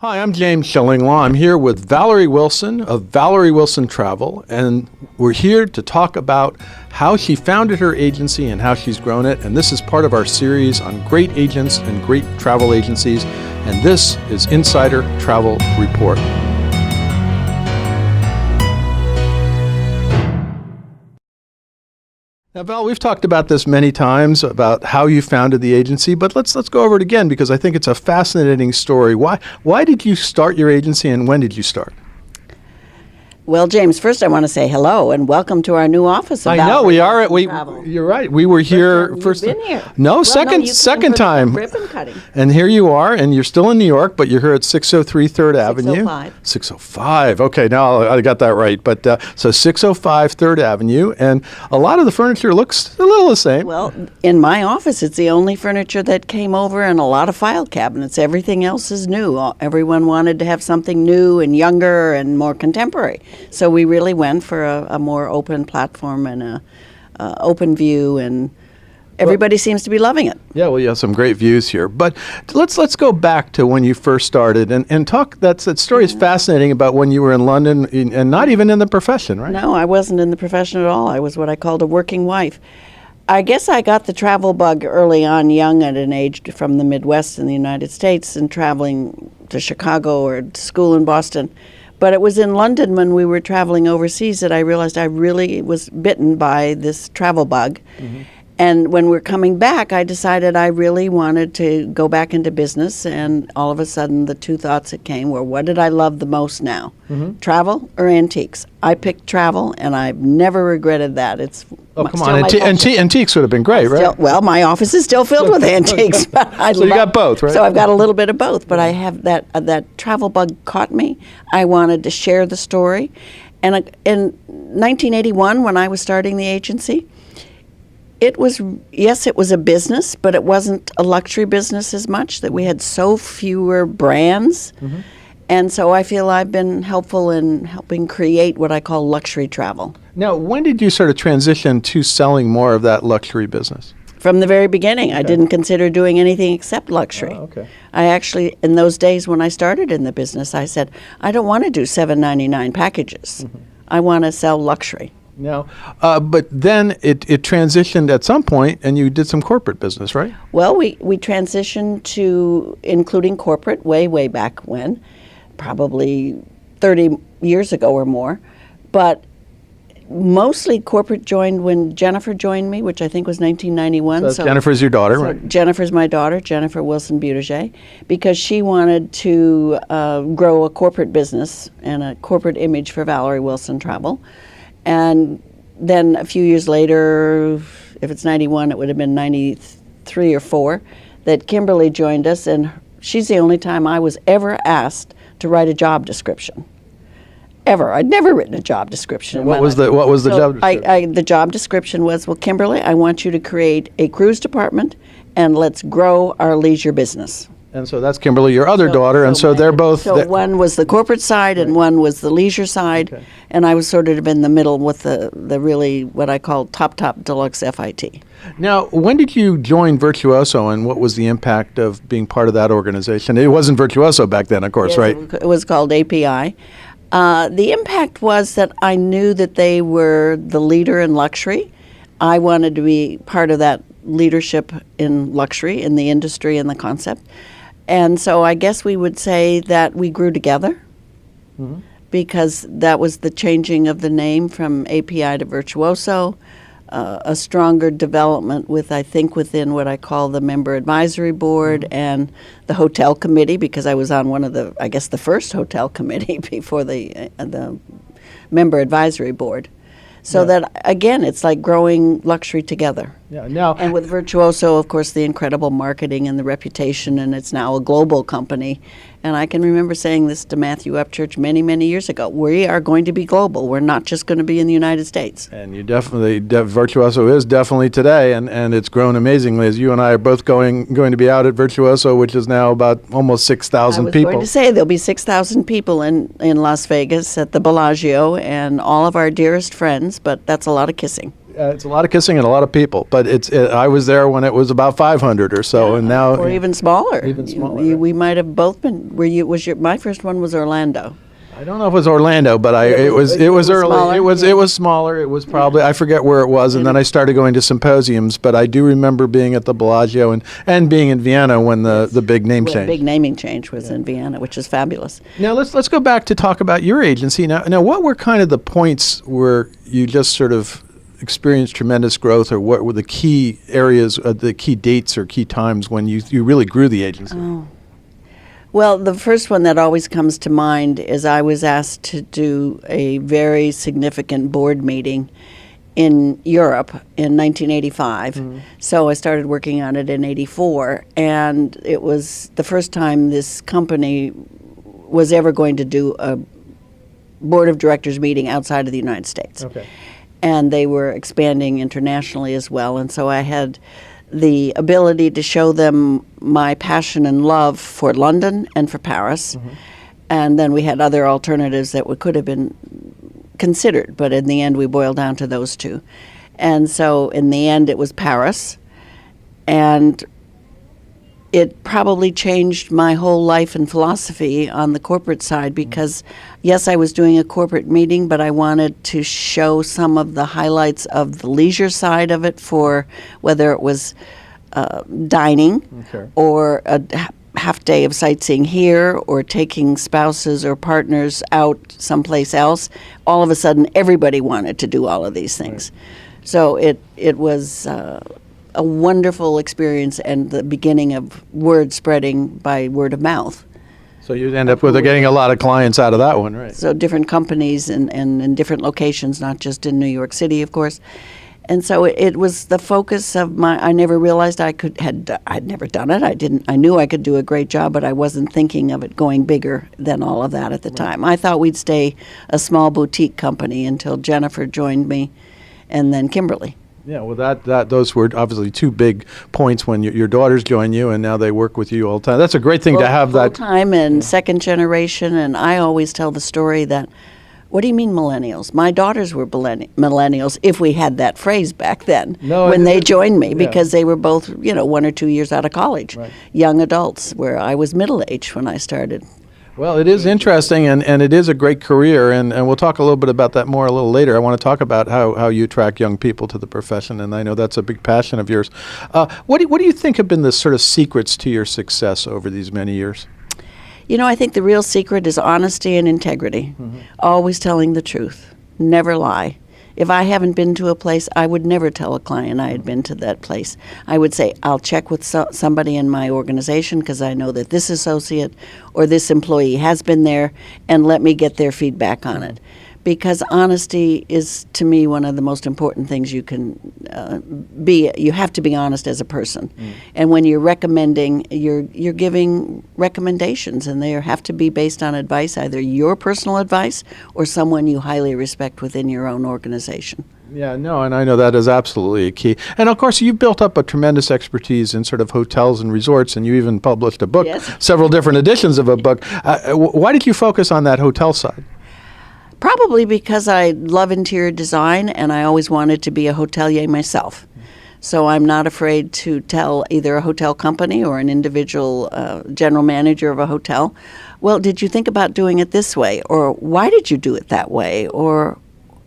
Hi, I'm James Shillinglaw. I'm here with Valerie Wilson of Valerie Wilson Travel, and we're here to talk about how she founded her agency and how she's grown it. And this is part of our series on great agents and great travel agencies, and this is Insider Travel Report. Now, Val, we've talked about this many times, about how you founded the agency, but let's go over it again because I think it's a fascinating story. Why did you start your agency, and when did you start? Well, James, first I want to say hello and welcome to our new office. I know we are. You're right. We were here first. You've been here. No, second time. Ribbon cutting. And here you are, and you're still in New York, but you're here at 603 3rd Avenue. 605. 605. Okay, now I got that right. But so 605 3rd Avenue, and a lot of the furniture looks a little the same. Well, in my office, it's the only furniture that came over, and a lot of file cabinets. Everything else is new. Everyone wanted to have something new and younger and more contemporary. So we really went for a more open platform and a open view, and everybody seems to be loving it. Yeah, well, you have some great views here. But let's go back to when you first started and talk. That story is fascinating about when you were in London and not even in the profession, right? No, I wasn't in the profession at all. I was what I called a working wife. I guess I got the travel bug early on, young at an age from the Midwest in the United States and traveling to Chicago or to school in Boston. But it was in London when we were traveling overseas that I realized I really was bitten by this travel bug. Mm-hmm. And when we're coming back, I decided I really wanted to go back into business. And all of a sudden, the two thoughts that came were, what did I love the most now? Mm-hmm. Travel or antiques? I picked travel, and I've never regretted that. Come on. Antiques would have been great, right? Well, my office is still filled with antiques. But so you got both, right? So I've got a little bit of both. But I have that travel bug caught me. I wanted to share the story. And in 1981, when I was starting the agency, it was a business, but it wasn't a luxury business as much, that we had so fewer brands. Mm-hmm. And so I feel I've been helpful in helping create what I call luxury travel. Now, when did you sort of transition to selling more of that luxury business? From the very beginning. Okay. I didn't consider doing anything except luxury. Oh, okay. I actually, in those days when I started in the business, I said, I don't want to do $7.99 packages. Mm-hmm. I want to sell luxury. No, but then it transitioned at some point, and you did some corporate business, right? Well, we transitioned to including corporate way back when, probably 30 years ago or more. But mostly corporate joined when Jennifer joined me, which I think was 1991. So Jennifer's your daughter, right? Jennifer's my daughter, Jennifer Wilson-Buttigieg, because she wanted to grow a corporate business and a corporate image for Valerie Wilson Travel. And then a few years later, if it's 91, it would have been 93 or 4, that Kimberly joined us, and she's the only time I was ever asked to write a job description. Ever. I'd never written a job description. What was the job description? The job description was, well, Kimberly, I want you to create a cruise department, and let's grow our leisure business. And so that's Kimberly, your other daughter, and so they're both... So one was the corporate side and one was the leisure side, okay. And I was sort of in the middle with the really what I call top deluxe FIT. Now, when did you join Virtuoso, and what was the impact of being part of that organization? It wasn't Virtuoso back then, of course, yes, right? It was called API. The impact was that I knew that they were the leader in luxury. I wanted to be part of that leadership in luxury, in the industry and the concept. And so I guess we would say that we grew together, mm-hmm. because that was the changing of the name from API to Virtuoso, a stronger development within what I call the member advisory board, mm-hmm. and the hotel committee, because I was on the first hotel committee before the member advisory board. So that, again, it's like growing luxury together. Yeah. And with Virtuoso, of course, the incredible marketing and the reputation, and it's now a global company. And I can remember saying this to Matthew Upchurch many, many years ago. We are going to be global. We're not just going to be in the United States. And you Virtuoso is definitely today, and it's grown amazingly, as you and I are both going to be out at Virtuoso, which is now about almost 6,000 people. I was going to say there'll be 6,000 people in Las Vegas at the Bellagio, and all of our dearest friends, but that's a lot of kissing. It's a lot of kissing and a lot of people, but I was there when it was about 500 or so, and now or even smaller. Even smaller. We might have both been. My first one was Orlando. I don't know if it was Orlando, but it was early. smaller, It was smaller. It was probably, I forget where it was, and then I started going to symposiums. But I do remember being at the Bellagio and being in Vienna when the big name The change. big naming change was in Vienna, which is fabulous. Now let's go back to talk about your agency. Now what were kind of the points where you just sort of experienced tremendous growth, or what were the key areas, the key dates or key times when you really grew the agency? Well, the first one that always comes to mind is I was asked to do a very significant board meeting in Europe in 1985. So I started working on it in 84, and it was the first time this company was ever going to do a board of directors meeting outside of the United States. Okay. And they were expanding internationally as well, and so I had the ability to show them my passion and love for London and for Paris. And then we had other alternatives that could have been considered, but in the end we boiled down to those two. And so in the end it was Paris, and it probably changed my whole life and philosophy on the corporate side, because yes, I was doing a corporate meeting, but I wanted to show some of the highlights of the leisure side of it, for whether it was dining or a half day of sightseeing here, or taking spouses or partners out someplace else. All of a sudden everybody wanted to do all of these things. So it was a wonderful experience, and the beginning of word spreading by word of mouth. So you end up with getting a lot of clients out of that one, right? So different companies and in different locations, not just in New York City, of course. And so it was the focus of I never realized I'd never done it. I knew I could do a great job, but I wasn't thinking of it going bigger than all of that at the time. I thought we'd stay a small boutique company until Jennifer joined me, and then Kimberly. Yeah, well, those were obviously two big points when your daughters join you, and now they work with you all the time. That's a great thing to have that. Full time and second generation, and I always tell the story that, what do you mean millennials? My daughters were millennials, if we had that phrase back then, when they joined me, because they were both, 1 or 2 years out of college, young adults, where I was middle-aged when I started. Well, it is interesting, and it is a great career, and we'll talk a little bit about that more a little later. I want to talk about how you attract young people to the profession, and I know that's a big passion of yours. What do you think have been the sort of secrets to your success over these many years? I think the real secret is honesty and integrity, always telling the truth, never lie. If I haven't been to a place, I would never tell a client I had been to that place. I would say, I'll check with somebody in my organization, because I know that this associate or this employee has been there, and let me get their feedback on it. Because honesty is, to me, one of the most important things you can be. You have to be honest as a person. And when you're recommending, you're giving recommendations, and they have to be based on advice, either your personal advice or someone you highly respect within your own organization. Yeah, no, and I know that is absolutely a key. And of course, you've built up a tremendous expertise in sort of hotels and resorts, and you even published a book, several different editions of a book. Why did you focus on that hotel side? Probably because I love interior design, and I always wanted to be a hotelier myself. So I'm not afraid to tell either a hotel company or an individual general manager of a hotel, well, did you think about doing it this way? Or why did you do it that way? Or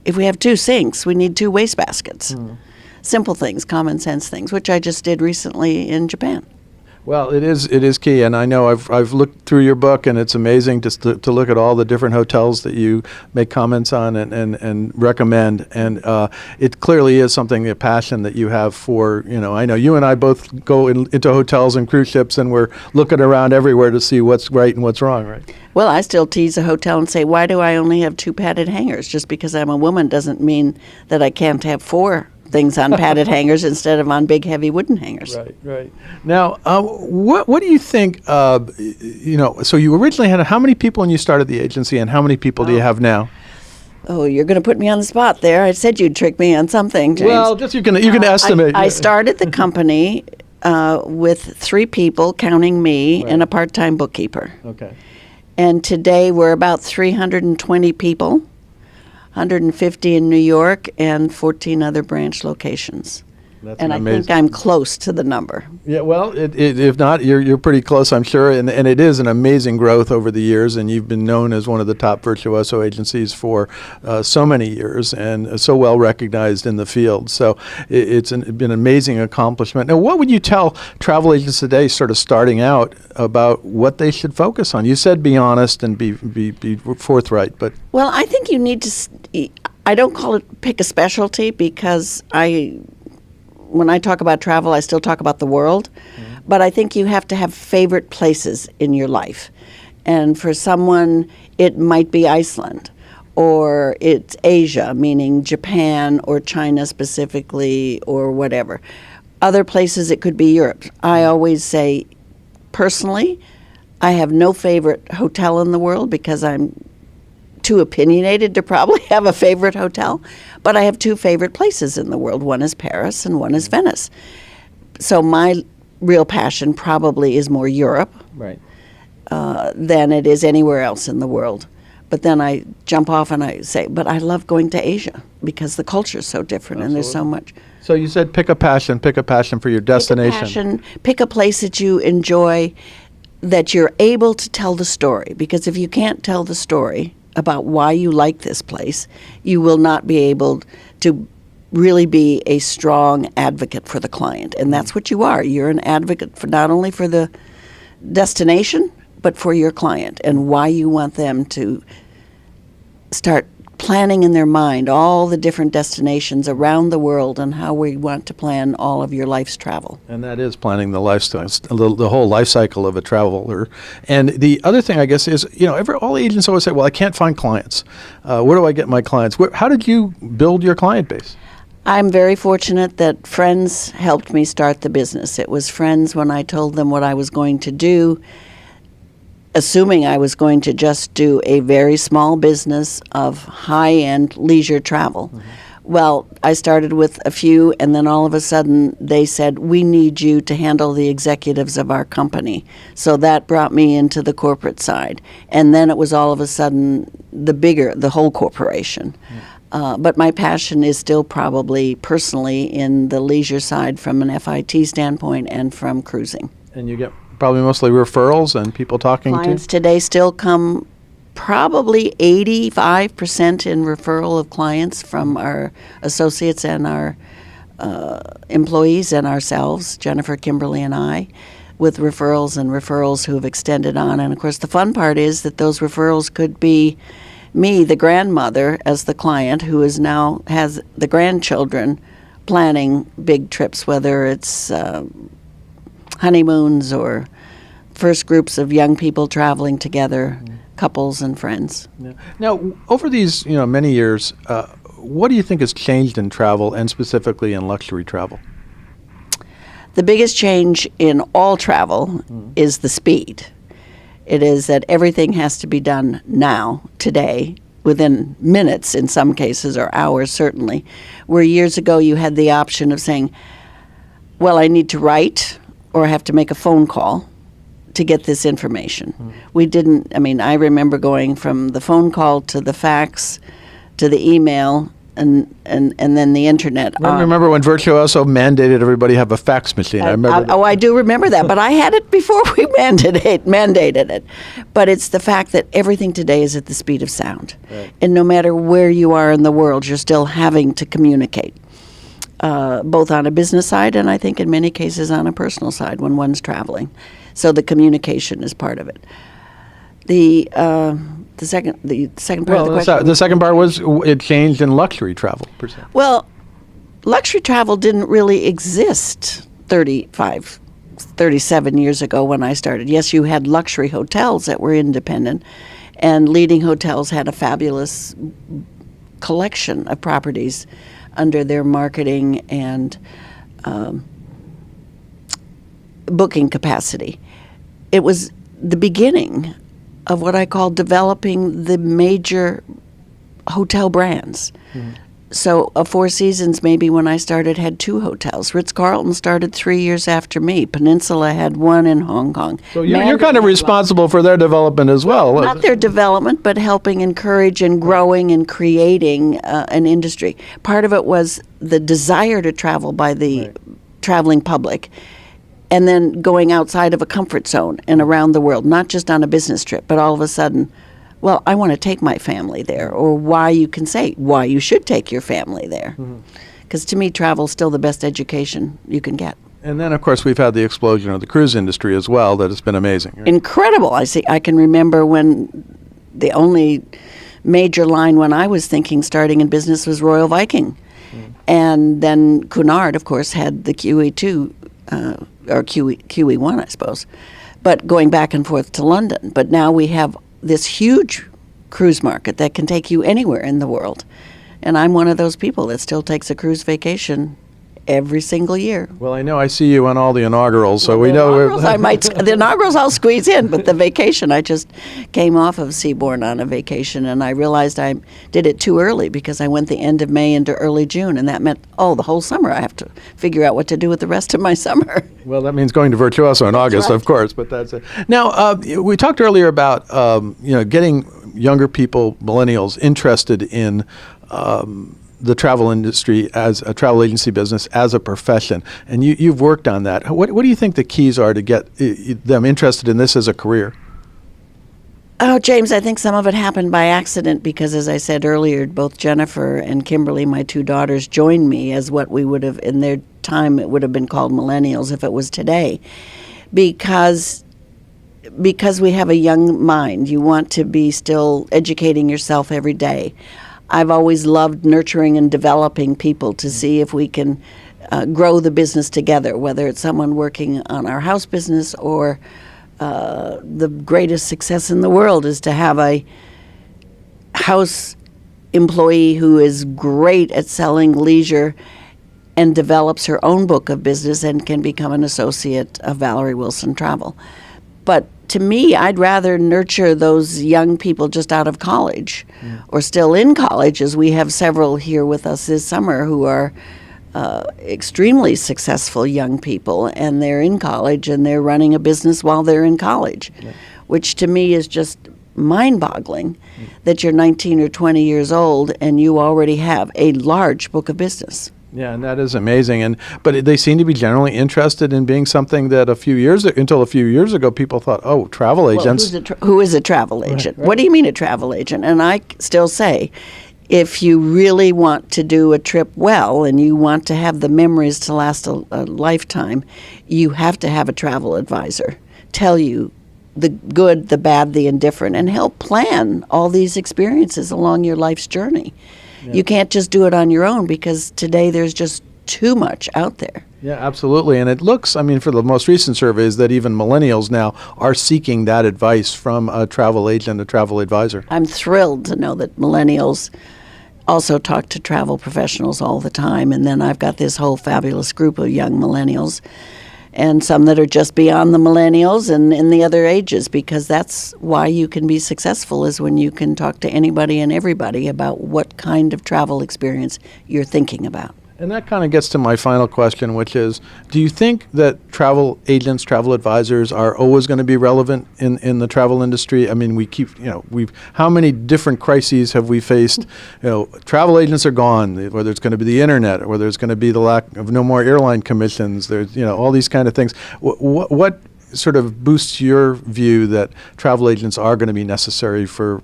if we have 2 sinks, we need 2 wastebaskets. Simple things, common sense things, which I just did recently in Japan. Well, it is key, and I know I've looked through your book, and it's amazing just to look at all the different hotels that you make comments on and recommend, and it clearly is something, a passion that you have for, I know you and I both go into hotels and cruise ships, and we're looking around everywhere to see what's right and what's wrong, right? Well, I still tease a hotel and say, why do I only have 2 padded hangers? Just because I'm a woman doesn't mean that I can't have 4 things on padded hangers instead of on big, heavy wooden hangers. Right. Now, what do you think, so you originally had, how many people when you started the agency, and how many people do you have now? Oh, you're going to put me on the spot there. I said you'd trick me on something, James. Well, just you can estimate. I started the company with 3 people, counting me, and a part-time bookkeeper. Okay. And today we're about 320 people. 150 in New York, and 14 other branch locations. That's And I amazing. think I'm close to the number. Yeah, well, if not, you're pretty close, I'm sure, and it is an amazing growth over the years, and you've been known as one of the top virtuoso agencies for so many years, and so well recognized in the field. So it's been an amazing accomplishment. Now, what would you tell travel agents today, sort of starting out, about what they should focus on? You said be honest and be forthright, but Well, I think you need to, I don't call it pick a specialty, because when I talk about travel, I still talk about the world. But I think you have to have favorite places in your life. And for someone, it might be Iceland, or it's Asia, meaning Japan or China specifically, or whatever. Other places, it could be Europe. I always say, personally, I have no favorite hotel in the world, because I'm too opinionated to probably have a favorite hotel, but I have two favorite places in the world. One is Paris and one is Venice. So my real passion probably is more Europe right. than it is anywhere else in the world. But then I jump off and I say, but I love going to Asia, because the culture is so different and there's so much. So you said pick a passion for your destination. Pick a place that you enjoy, that you're able to tell the story, because if you can't tell the story about why you like this place, you will not be able to really be a strong advocate for the client. And that's what you are. You're an advocate for not only for the destination, but for your client, and why you want them to start planning in their mind all the different destinations around the world, and how we want to plan all of your life's travel. And that is planning the lifestyle, the whole life cycle of a traveler. And the other thing, I guess, is, all agents always say, well, I can't find clients. Where do I get my clients? How did you build your client base? I'm very fortunate that friends helped me start the business. It was friends, when I told them what I was going to do, assuming I was going to just do a very small business of high-end leisure travel. Well, I started with a few, and then all of a sudden they said, we need you to handle the executives of our company. So that brought me into the corporate side. And then it was all of a sudden the whole corporation. But my passion is still probably personally in the leisure side, from an FIT standpoint and from cruising. And you get probably mostly referrals and people talking Clients to? today still come probably 85% in referral of clients from our associates and our employees and ourselves, Jennifer, Kimberly, and I, with referrals who have extended on. And of course, the fun part is that those referrals could be me, the grandmother, as the client, who is now has the grandchildren planning big trips, whether it's honeymoons or first groups of young people traveling together, couples and friends. Yeah. Now, over these many years, what do you think has changed in travel, and specifically in luxury travel? The biggest change in all travel is the speed. It is that everything has to be done now, today, within minutes in some cases, or hours certainly, where years ago you had the option of saying, well, I need to write, or I have to make a phone call to get this information. We didn't, I remember going from the phone call to the fax to the email and then the internet. Remember when Virtuoso mandated everybody have a fax machine? I remember. I do remember that, but I had it before we mandated it. But it's the fact that everything today is at the speed of sound. Right. And no matter where you are in the world, you're still having to communicate, both on a business side and I think in many cases on a personal side when one's traveling. So the communication is part of it. The second part of the question. The second part was it changed in luxury travel, per se. Well, luxury travel didn't really exist 37 years ago when I started. Yes, you had luxury hotels that were independent, and leading hotels had a fabulous collection of properties under their marketing and booking capacity. It was the beginning of what I call developing the major hotel brands. So Four Seasons, maybe when I started, had 2 hotels. Ritz-Carlton started 3 years after me. Peninsula had 1 in Hong Kong. So you're kind of responsible for their development as well. Not their development, but helping encourage and growing and creating an industry. Part of it was the desire to travel by the traveling public, and then going outside of a comfort zone and around the world, not just on a business trip, but all of a sudden, well, I want to take my family there, or why you should take your family there. Because to me, travel is still the best education you can get. And then, of course, we've had the explosion of the cruise industry as well. That has been amazing. Right? Incredible. I can remember when the only major line when I was thinking starting in business was Royal Viking. And then Cunard, of course, had the QE2, or QE1, I suppose, but going back and forth to London. But now we have this huge cruise market that can take you anywhere in the world. And I'm one of those people that still takes a cruise vacation every single year. Well, I know I see you on all the inaugurals, so we know. The inaugurals I'll squeeze in, but the vacation, I just came off of Seabourn on a vacation, and I realized I did it too early because I went the end of May into early June, and that meant, the whole summer I have to figure out what to do with the rest of my summer. Well, that means going to Virtuoso in August, right. Of course, but that's it. Now, we talked earlier about, getting younger people, millennials, interested in the travel industry as a travel agency business as a profession, and you've worked on that. What do you think the keys are to get them interested in this as a career? Oh, James, I think some of it happened by accident because, as I said earlier, both Jennifer and Kimberly, my 2 daughters, joined me as what we would have, in their time, it would have been called Millennials if it was today, because we have a young mind. You want to be still educating yourself every day. I've always loved nurturing and developing people to see if we can grow the business together, whether it's someone working on our house business or the greatest success in the world is to have a house employee who is great at selling leisure and develops her own book of business and can become an associate of Valerie Wilson Travel. But to me, I'd rather nurture those young people just out of college or still in college, as we have several here with us this summer who are extremely successful young people, and they're in college and they're running a business while they're in college, which to me is just mind-boggling that you're 19 or 20 years old and you already have a large book of business. Yeah, and that is amazing. But they seem to be generally interested in being something that until a few years ago, people thought, travel agents. Well, who is a travel agent? Right. What do you mean a travel agent? And I still say, if you really want to do a trip well and you want to have the memories to last a lifetime, you have to have a travel advisor tell you the good, the bad, the indifferent, and help plan all these experiences along your life's journey. Yeah. You can't just do it on your own because today there's just too much out there. Yeah, absolutely. And it looks, for the most recent surveys, that even millennials now are seeking that advice from a travel agent, a travel advisor. I'm thrilled to know that millennials also talk to travel professionals all the time. And then I've got this whole fabulous group of young millennials and some that are just beyond the millennials and in the other ages, because that's why you can be successful, is when you can talk to anybody and everybody about what kind of travel experience you're thinking about. And that kind of gets to my final question, which is, do you think that travel agents, travel advisors are always going to be relevant in the travel industry? We keep, how many different crises have we faced? Travel agents are gone, whether it's going to be the internet, or whether it's going to be the lack of no more airline commissions. There's, all these kind of things. What sort of boosts your view that travel agents are going to be necessary for,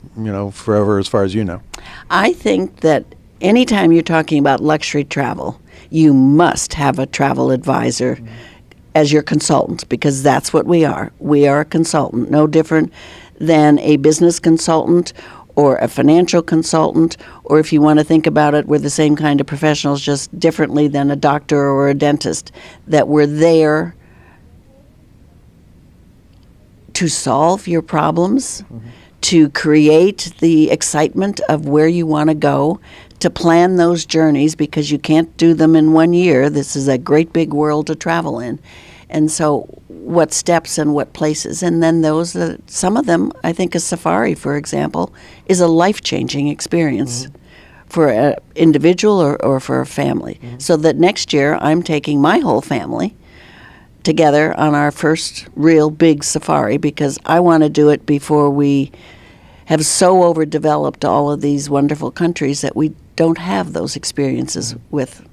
forever, as far as you know? I think that anytime you're talking about luxury travel, you must have a travel advisor as your consultant, because that's what we are. We are a consultant, no different than a business consultant or a financial consultant, or if you want to think about it, we're the same kind of professionals, just differently than a doctor or a dentist, that we're there to solve your problems, to create the excitement of where you want to go, to plan those journeys, because you can't do them in 1 year. This is a great big world to travel in. And so what steps and what places. And then some of them, I think a safari, for example, is a life-changing experience for an individual or for a family. So that next year I'm taking my whole family together on our first real big safari, because I want to do it before we have so overdeveloped all of these wonderful countries that we don't have those experiences with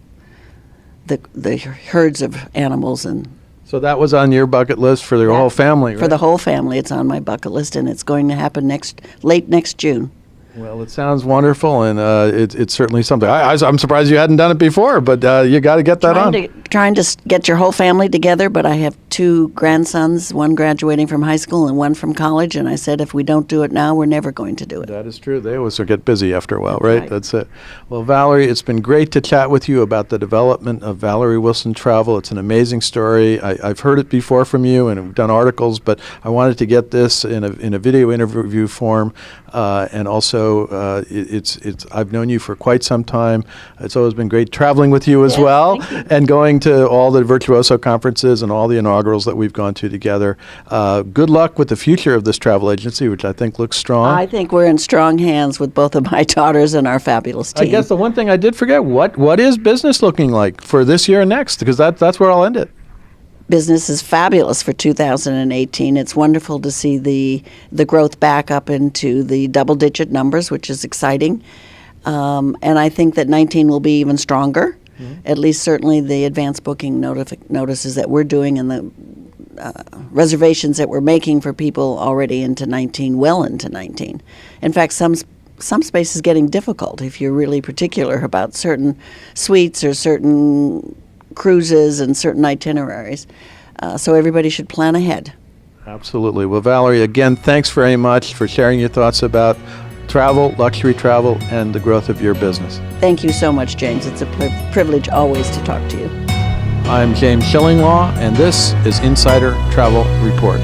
the herds of animals. And So that was on your bucket list for your whole family, right? for the whole family, it's on my bucket list, and it's going to happen late next June. Well, it sounds wonderful, and it's certainly something. I'm surprised you hadn't done it before, but you got to get that on. Trying to get your whole family together, but I have 2 grandsons, one graduating from high school and one from college, and I said if we don't do it now, we're never going to do it. That is true. They always get busy after a while, right? Right. That's it. Well, Valerie, it's been great to chat with you about the development of Valerie Wilson Travel. It's an amazing story. I've heard it before from you, and we've done articles, but I wanted to get this in a video interview form, and also I've known you for quite some time. It's always been great traveling with you as well, and going to all the Virtuoso conferences and all the inaugurals that we've gone to together. Good luck with the future of this travel agency, which I think looks strong. I think we're in strong hands with both of my daughters and our fabulous team. I guess the one thing I did forget, what is business looking like for this year and next? Because that's where I'll end it. Business is fabulous for 2018. It's wonderful to see the growth back up into the double-digit numbers, which is exciting. And I think that 19 will be even stronger. At least certainly the advanced booking notices that we're doing and the reservations that we're making for people already into 19, well into 19. In fact, some space is getting difficult if you're really particular about certain suites or certain cruises and certain itineraries. So everybody should plan ahead. Absolutely. Well, Valerie, again, thanks very much for sharing your thoughts about travel, luxury travel, and the growth of your business. Thank you so much, James. It's a privilege always to talk to you. I'm James Shillinglaw, and this is Insider Travel Report.